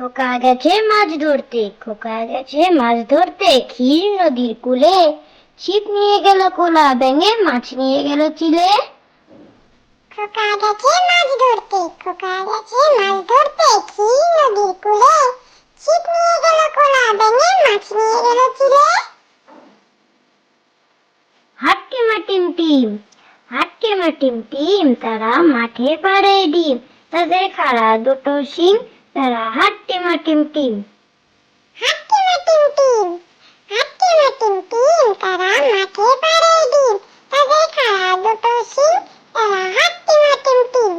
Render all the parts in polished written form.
খোকা গেছে মাছ ধরতে, খোকা গেছে মাছ ধরতে, ক্ষীর নদীর কূলে। ছিপ নিয়ে গেল কোলা ব্যাঙে, মাছ নিয়ে গেল চিলে। খোকা গেছে মাছ ধরতে, খোকা গেছে মাছ ধরতে, ক্ষীর নদীর কূলে। ছিপ নিয়ে গেল কোলা ব্যাঙে, মাছ নিয়ে গেল চিলে। হাট্টিমা টিম টিম, হাট্টিমা টিম টিম, তারা মাঠে পাড়ে ডিম। তাদের খাড়া দুটো শিং, তারা হাট্টিমা টিম টিম। হাট্টিমা টিম টিম, হাট্টিমা টিম টিম, তারা মাঠে পাড়ে ডিম। তাদের খাড়া দুটো শিং, তারা হাট্টিমা টিম টিম।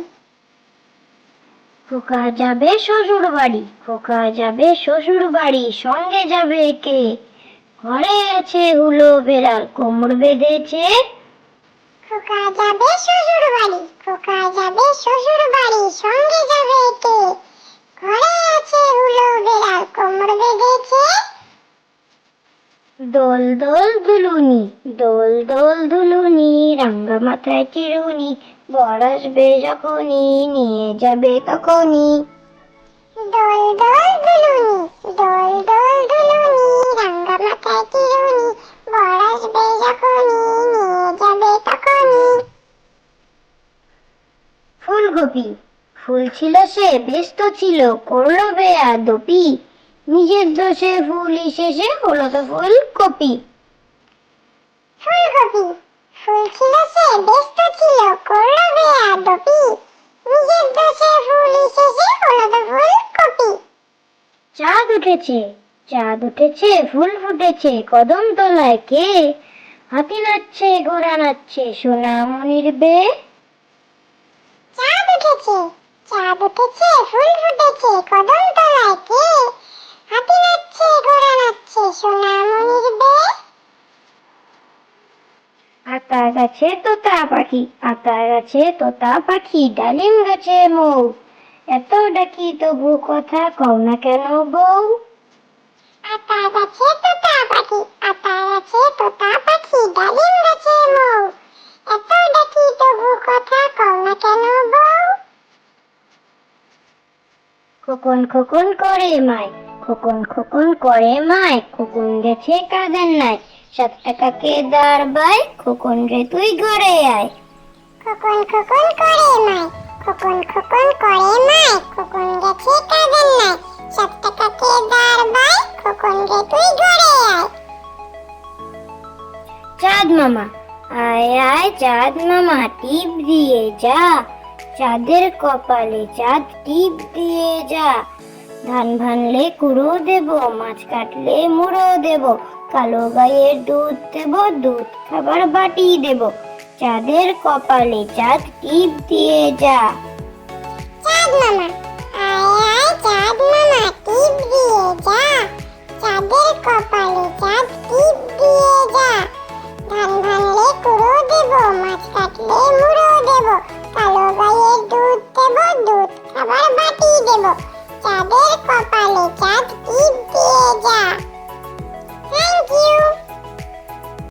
খোকা যাবে শ্বশুর বাড়ি, খোকা যাবে শ্বশুর বাড়ি, সঙ্গে যাবে কে? ঘরে আছে হুলো বেড়াল, কোমর বেঁধেছে। খোকা যাবে শ্বশুর বাড়ি, খোকা যাবে শ্বশুর বাড়ি, সঙ্গে যাবে কে? ঘরে আছে হুলো বেড়াল, কোমর বেঁধেছে। দোল দোল দুলুনি, দোল দোল দুলুনি, রাঙ্গা মাথায় চিরুনি, বর আসবে যখনই, নিয়ে যাবে তখনই। দোল দোল দুলুনি, দোল দোল দুলুনি, রাঙ্গা মাথায় চিরুনি, বর আসবে যখনই, নিয়ে যাবে তখনই। ফুলকপি, ফুল ছিল সে ব্যস্ত ছিল, করলো বেয়াদপি, নিজের দোষে ফুল শেষে হলো তো ফুলকপি। ফুলকপি, ফুল ছিল সে ব্যস্ত ছিল, করলো বেয়াদপি, নিজের দোষে ফুল শেষে হলো তো ফুলকপি। চাঁদ উঠেছে, চাঁদ উঠেছে, ফুল ফুটেছে, কদম তলায় কে? হাতি নাচছে, ঘোড়া নাচছে, সোনামণির বে। চাঁদ উঠেছে, চাঁদ উঠেছে, ফুল ফুটেছে, কদম তলায় কে? হাতি নাচছে, ঘোড়া নাচছে, সোনামণির বে। আতা গাছে তোতা পাখি, আতা গাছে তোতা পাখি, ডালিম গাছে মৌ। এত ডাকি তবু কথা কও না কেন বউ? আতা গাছে তোতা পাখি, আতা গাছে তোতা পাখি, ডালিম গাছে মৌ। এত ডাকি তবু কথা কও না কেন বউ? খোকন খোকন করে মায়, খোকন খোকন করে মায়, খোকন গেছে কাজের নাই, 7 টাকাকে দাঁড় বাই, খোকন রে তুই ঘরে আয়। খোকন খোকন করে মায়, খোকন খোকন করে মায়, খোকন গেছে কাজের নাই, 7 টাকাকে দাঁড় বাই, খোকন রে তুই ঘরে আয়। চাঁদ মামা, আয় আয় চাঁদ মামা, টিপ দিয়ে যা, চাঁদের কপালে চাঁদ টিপ দিয়ে যা। ধান ভানলে কুড়ো দেব, মাছ কাটলে মুড়ো দেব, কালো গায়ের দুধ দেব, দুধ খাবার বাটি দেব, চাঁদের কপালে চাঁদ টিপ দিয়ে যা। চাঁদ মামা, আয় আয় চাঁদ